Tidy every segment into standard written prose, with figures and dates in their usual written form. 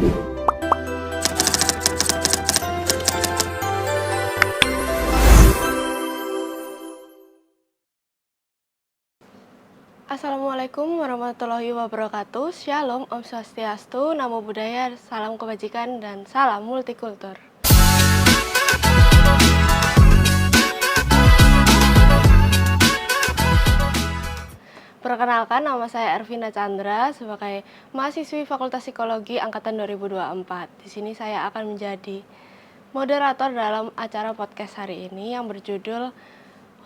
Assalamualaikum warahmatullahi wabarakatuh. Shalom, Om Swastiastu, Namo Buddhaya, salam kebajikan, dan salam multikultur. Perkenalkan, nama saya Ervina Chandra sebagai mahasiswi Fakultas Psikologi Angkatan 2024. Di sini saya akan menjadi moderator dalam acara podcast hari ini yang berjudul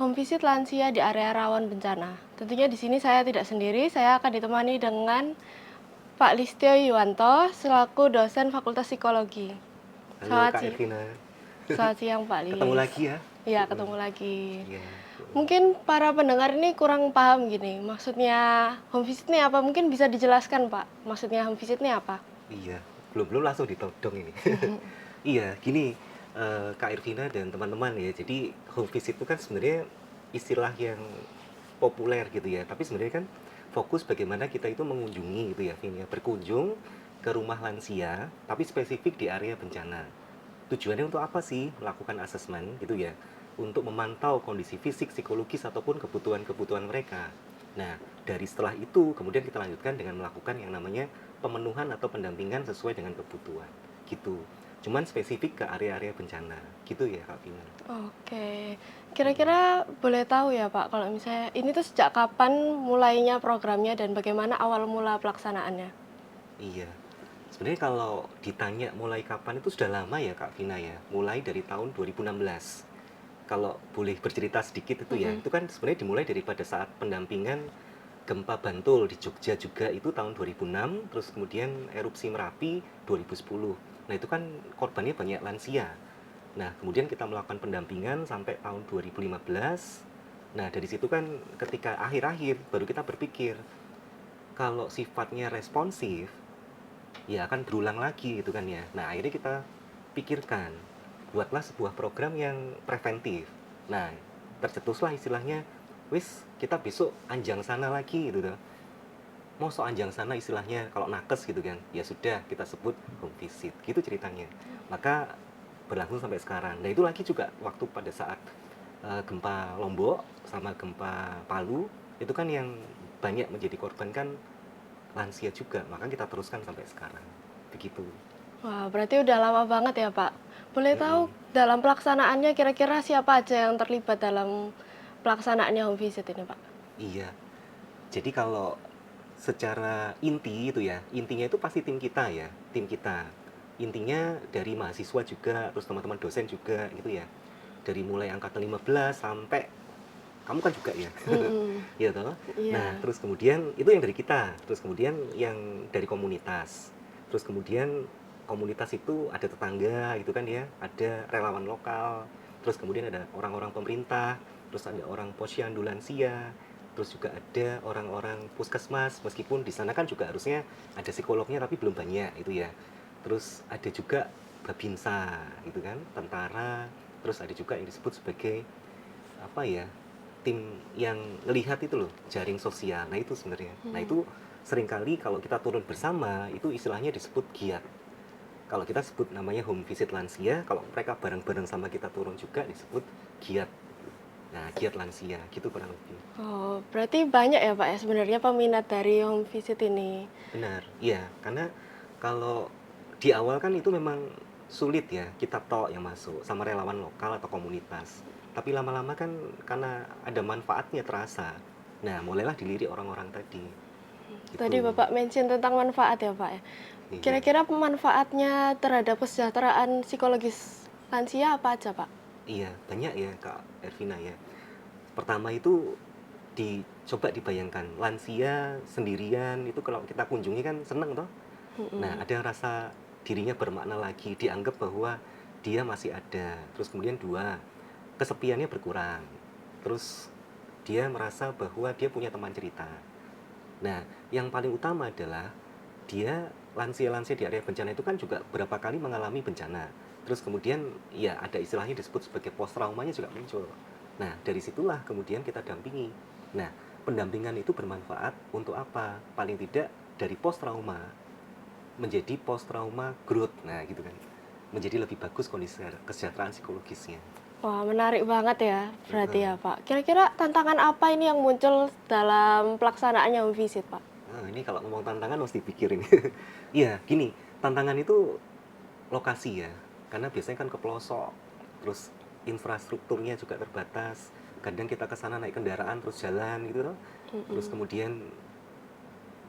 Home Visit Lansia di Area Rawan Bencana. Tentunya di sini saya tidak sendiri, saya akan ditemani dengan Pak Listio Yuwanto selaku dosen Fakultas Psikologi. Halo Kak Ervina. Selamat siang Pak Lis. Ketemu lagi ya? Iya, ketemu lagi. Iya. Mungkin para pendengar ini kurang paham gini, maksudnya home visit ini apa? Mungkin bisa dijelaskan Pak, maksudnya home visit ini apa? Iya, belum langsung ditodong ini. Iya, gini Kak Ervina dan teman-teman ya. Jadi home visit itu kan sebenarnya istilah yang populer gitu ya. Tapi sebenarnya kan fokus bagaimana kita itu mengunjungi gitu ya, Vin ya. Berkunjung ke rumah lansia, tapi spesifik di area bencana. Tujuannya untuk apa sih melakukan asesmen gitu ya? Untuk memantau kondisi fisik, psikologis ataupun kebutuhan-kebutuhan mereka. Nah, dari setelah itu kemudian kita lanjutkan dengan melakukan yang namanya pemenuhan atau pendampingan sesuai dengan kebutuhan. Gitu. Cuman spesifik ke area-area bencana, gitu ya Kak Vina. Oke, kira-kira boleh tahu ya Pak, kalau misalnya ini tuh sejak kapan mulainya programnya dan bagaimana awal mula pelaksanaannya? Iya, sebenarnya kalau ditanya mulai kapan itu sudah lama ya Kak Vina ya, mulai dari tahun 2016. Kalau boleh bercerita sedikit itu ya, itu kan sebenarnya dimulai daripada saat pendampingan gempa Bantul di Jogja juga itu tahun 2006, terus kemudian erupsi Merapi 2010. Nah itu kan korbannya banyak lansia. Nah kemudian kita melakukan pendampingan sampai tahun 2015. Nah dari situ kan ketika akhir-akhir baru kita berpikir kalau sifatnya responsif ya akan berulang lagi gitu kan ya. Nah akhirnya kita pikirkan buatlah sebuah program yang preventif. Nah tercetuslah istilahnya wis kita besok anjang sana lagi gitu tuh. Mau so anjang sana istilahnya kalau nakes gitu kan, ya sudah kita sebut home visit gitu ceritanya. Maka berlangsung sampai sekarang. Nah itu lagi juga waktu pada saat gempa Lombok sama gempa Palu itu kan yang banyak menjadi korban kan lansia juga, maka kita teruskan sampai sekarang begitu. Wah, berarti udah lama banget ya Pak. Boleh tahu dalam pelaksanaannya kira-kira siapa aja yang terlibat dalam pelaksanaannya home visit ini Pak? Iya, jadi kalau secara inti itu ya, intinya itu pasti tim kita ya, tim kita. Intinya dari mahasiswa juga, terus teman-teman dosen juga gitu ya. Dari mulai angkatan 15 sampai kamu kan juga ya. Iya toh? Nah, Iya. terus kemudian itu yang dari kita, terus kemudian yang dari komunitas. Terus kemudian komunitas itu ada tetangga gitu kan ya, ada relawan lokal, terus kemudian ada orang-orang pemerintah, terus ada orang posyandu lansia, terus juga ada orang-orang puskesmas, meskipun di sana kan juga harusnya ada psikolognya tapi belum banyak itu ya. Terus ada juga babinsa gitu kan, tentara, terus ada juga yang disebut sebagai apa ya, tim yang melihat itu loh, jaring sosial. Nah itu sebenarnya. Nah itu seringkali kalau kita turun bersama itu istilahnya disebut giat. Kalau kita sebut namanya home visit lansia, kalau mereka bareng-bareng sama kita turun juga disebut giat. Nah, giat lansia, gitu kurang lebih. Oh, berarti banyak ya Pak ya sebenarnya peminat dari home visit ini. Benar, iya. Karena kalau di awal kan itu memang sulit ya, kita tok yang masuk sama relawan lokal atau komunitas. Tapi lama-lama kan karena ada manfaatnya terasa. Nah, mulailah dilirik orang-orang tadi. Tadi Gitu. Bapak mention tentang manfaat ya Pak ya. Iya. Kira-kira manfaatnya terhadap kesejahteraan psikologis lansia apa aja Pak? Iya, banyak ya Kak Ervina ya. Pertama itu dicoba dibayangkan, lansia sendirian itu kalau kita kunjungi kan seneng toh. Nah, ada rasa dirinya bermakna lagi, dianggap bahwa dia masih ada. Terus kemudian dua, kesepiannya berkurang. Terus dia merasa bahwa dia punya teman cerita. Nah, yang paling utama adalah dia lansia-lansia di area bencana itu kan juga berapa kali mengalami bencana. Terus kemudian ya ada istilahnya disebut sebagai post traumanya juga muncul. Nah, dari situlah kemudian kita dampingi. Nah, pendampingan itu bermanfaat untuk apa? Paling tidak dari post trauma menjadi post trauma growth. Nah, gitu kan. Menjadi lebih bagus kondisi kesejahteraan psikologisnya. Wah, menarik banget ya berarti Heeh. ya, Pak. Kira-kira tantangan apa ini yang muncul dalam pelaksanaannya home visit, Pak? Ini kalau ngomong tantangan mesti pikirin. Iya, gini, tantangan itu lokasi ya. Karena biasanya kan ke pelosok, terus infrastrukturnya juga terbatas. Kadang kita ke sana naik kendaraan terus jalan gitu loh. Terus Mhm. kemudian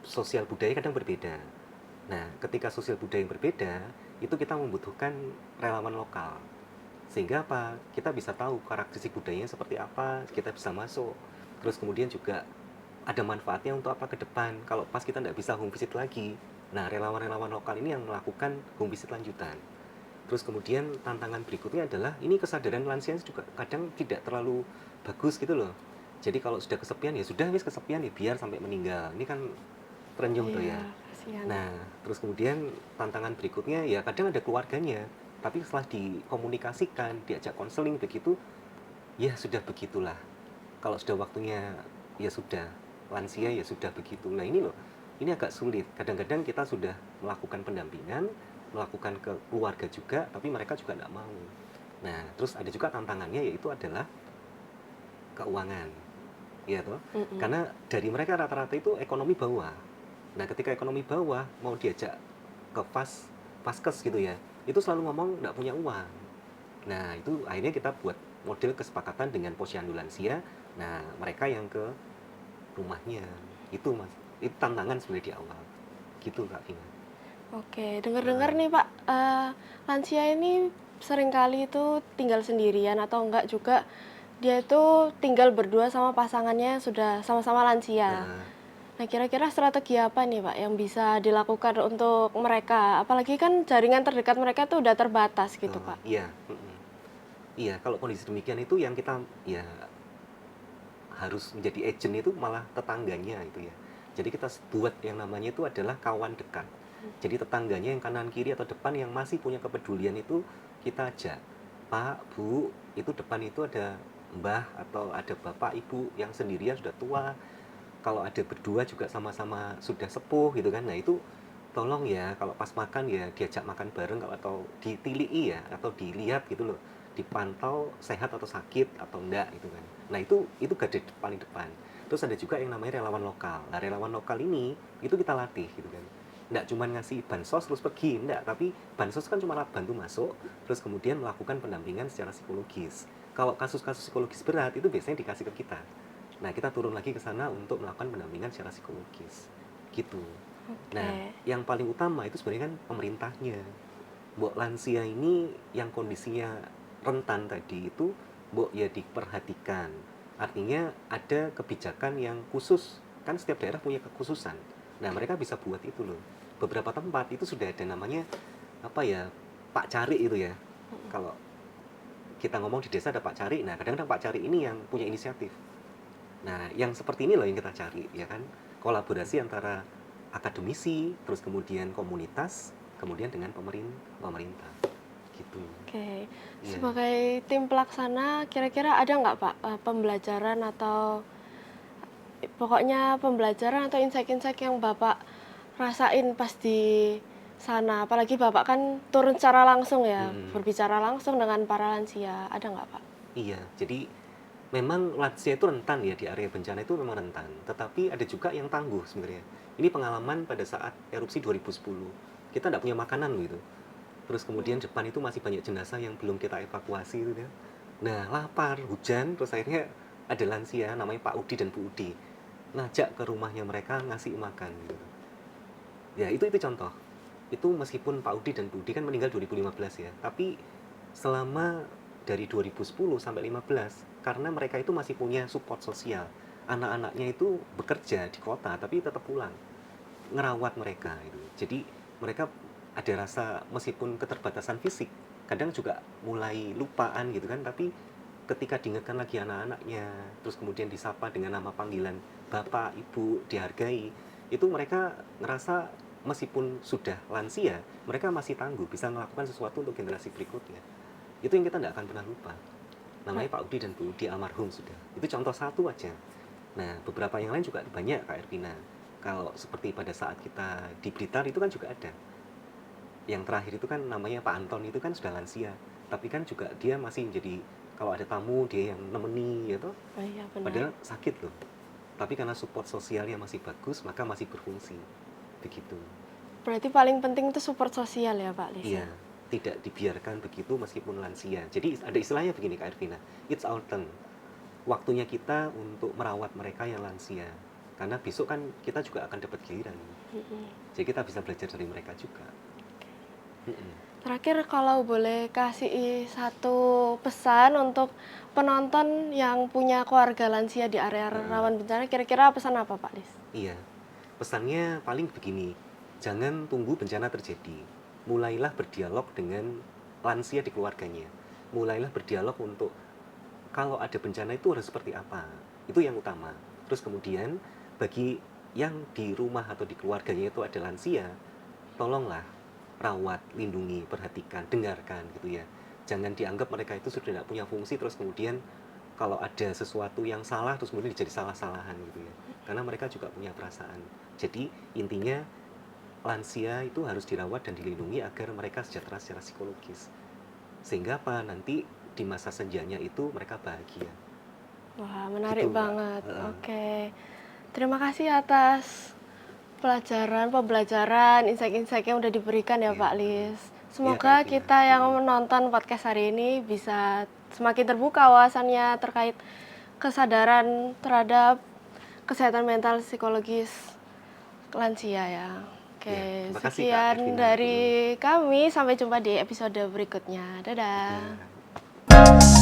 sosial budaya kadang berbeda. Nah, ketika sosial budaya yang berbeda, itu kita membutuhkan relawan lokal. Sehingga apa? Kita bisa tahu karakteristik budayanya seperti apa, kita bisa masuk. Terus kemudian juga ada manfaatnya untuk apa ke depan. Kalau pas kita nggak bisa home visit lagi, nah relawan-relawan lokal ini yang melakukan home visit lanjutan. Terus kemudian tantangan berikutnya adalah ini kesadaran lansia juga kadang tidak terlalu bagus gitu loh. Jadi kalau sudah kesepian ya sudah wis kesepian ya biar sampai meninggal. Ini kan terenyuh tuh Iya, ya. kasihan. Nah, terus kemudian tantangan berikutnya ya kadang ada keluarganya, tapi setelah dikomunikasikan, diajak konseling begitu, ya sudah begitulah. Kalau sudah waktunya ya sudah, lansia ya sudah begitu. Nah, ini loh, ini agak sulit. Kadang-kadang kita sudah melakukan pendampingan, melakukan ke keluarga juga, tapi mereka juga nggak mau. Nah, terus ada juga tantangannya yaitu adalah keuangan. Ya toh? Mhm. Karena dari mereka rata-rata itu ekonomi bawah. Nah, ketika ekonomi bawah mau diajak ke paskes gitu ya, itu selalu ngomong nggak punya uang. Nah, itu akhirnya kita buat model kesepakatan dengan posyandu lansia. Nah, mereka yang ke rumahnya. Itu Mas. Itu tantangan sebenarnya di awal. Gitu Kak Vina. Oke, dengar-dengar Heeh. nih Pak, lansia ini seringkali itu tinggal sendirian atau enggak juga dia itu tinggal berdua sama pasangannya yang sudah sama-sama lansia. Heeh. Nah, kira-kira strategi apa nih Pak yang bisa dilakukan untuk mereka? Apalagi kan jaringan terdekat mereka tuh udah terbatas gitu Oh, Pak. iya. Iya, kalau kondisi demikian itu yang kita ya harus menjadi agent itu malah tetangganya itu ya. Jadi kita buat yang namanya itu adalah kawan dekat. Jadi tetangganya yang kanan kiri atau depan yang masih punya kepedulian itu kita ajak. Pak, Bu, itu depan itu ada mbah atau ada bapak ibu yang sendirian sudah tua. Kalau ada berdua juga sama-sama sudah sepuh gitu kan. Nah, itu tolong ya kalau pas makan ya diajak makan bareng atau ditilii ya atau dilihat gitu loh, dipantau sehat atau sakit atau enggak gitu kan. Nah, itu garda paling depan. Terus ada juga yang namanya relawan lokal. Nah, relawan lokal ini itu kita latih gitu kan. Enggak cuma ngasih bansos terus pergi, enggak, tapi bansos kan cuma bantu masuk terus kemudian melakukan pendampingan secara psikologis. Kalau kasus-kasus psikologis berat itu biasanya dikasih ke kita. Nah, kita turun lagi ke sana untuk melakukan pendampingan secara psikologis. Gitu. Nah, Oke. yang paling utama itu sebenarnya kan pemerintahnya. Mbok lansia ini yang kondisinya rentan tadi itu mbok ya diperhatikan. Artinya ada kebijakan yang khusus. Kan setiap daerah punya kekhususan. Nah, mereka bisa buat itu loh. Beberapa tempat itu sudah ada namanya apa ya? Pak Cari itu ya. Kalau kita ngomong di desa ada Pak Cari. Nah, kadang-kadang Pak Cari ini yang punya inisiatif. Nah, yang seperti ini loh yang kita cari, ya kan? Kolaborasi antara akademisi, terus kemudian komunitas, kemudian dengan pemerintah, gitu. Oke. Iya. Sebagai tim pelaksana kira-kira ada nggak Pak, pembelajaran atau pokoknya pembelajaran atau insight-insight yang Bapak rasain pas di sana? Apalagi Bapak kan turun secara langsung ya, Mm-mm. berbicara langsung dengan para lansia, ada nggak Pak? Iya, jadi memang lansia itu rentan ya di area bencana itu memang rentan, tetapi ada juga yang tangguh sebenarnya. Ini pengalaman pada saat erupsi 2010. Kita tidak punya makanan loh itu. Terus kemudian Mhm. depan itu masih banyak jenazah yang belum kita evakuasi itu ya. Nah, lapar, hujan, terus akhirnya ada lansia namanya Pak Udi dan Bu Udi. Ngajak ke rumahnya mereka ngasih makan gitu. Ya, itu contoh. Itu meskipun Pak Udi dan Bu Udi kan meninggal 2015 ya, tapi selama dari 2010 sampai 15 karena mereka itu masih punya support sosial. Anak-anaknya itu bekerja di kota tapi tetap pulang ngerawat mereka itu. Jadi mereka ada rasa meskipun keterbatasan fisik, kadang juga mulai lupaan gitu kan, tapi ketika diingatkan lagi anak-anaknya, terus kemudian disapa dengan nama panggilan bapak, ibu, dihargai, itu mereka ngerasa meskipun sudah lansia, mereka masih tangguh, bisa melakukan sesuatu untuk generasi berikutnya. Itu yang kita tidak akan pernah lupa. Nah, Namanya Pak Udi dan Bu Udi almarhum sudah. Itu contoh satu aja. Nah, beberapa yang lain juga banyak Kak Ervina. Kalau seperti pada saat kita di Blitar itu kan juga ada. yang terakhir itu kan namanya Pak Anton itu kan sudah lansia, tapi kan juga dia masih menjadi kalau ada tamu dia yang nemeni gitu, Oh iya benar. padahal sakit loh. Tapi karena support sosialnya masih bagus, maka masih berfungsi. Begitu. Berarti paling penting itu support sosial ya Pak Lis? Iya, tidak dibiarkan begitu meskipun lansia. Jadi ada istilahnya begini Kak Ervina, it's our turn. Waktunya kita untuk merawat mereka yang lansia. Karena besok kan kita juga akan dapat giliran. Jadi kita bisa belajar dari mereka juga. Terakhir kalau boleh kasih satu pesan untuk penonton yang punya keluarga lansia di area rawan bencana, kira-kira pesan apa Pak Lis? Iya, pesannya paling begini, jangan tunggu bencana terjadi. Mulailah berdialog dengan lansia di keluarganya. Mulailah berdialog untuk kalau ada bencana itu harus seperti apa. Itu yang utama. Terus kemudian bagi yang di rumah atau di keluarganya itu ada lansia, tolonglah rawat, lindungi, perhatikan, dengarkan gitu ya. Jangan dianggap mereka itu sudah tidak punya fungsi terus kemudian kalau ada sesuatu yang salah terus kemudian jadi salah-salahan gitu ya. Karena mereka juga punya perasaan. Jadi intinya lansia itu harus dirawat dan dilindungi agar mereka sejahtera secara psikologis. Sehingga apa? Nanti di masa senjanya itu mereka bahagia. Wah, menarik Gitu, Mbak. banget. Oke. Terima kasih atas pembelajaran, insight-insight yang udah diberikan ya Iya. Pak Lis. Iya, Semoga Kak Elvina. kita yang menonton podcast hari ini bisa semakin terbuka wawasannya terkait kesadaran terhadap kesehatan mental psikologis lansia ya. Ya, Oke, terima kasih, Kak sekian Elvina. dari kami. Sampai jumpa di episode berikutnya. Dadah. Ya.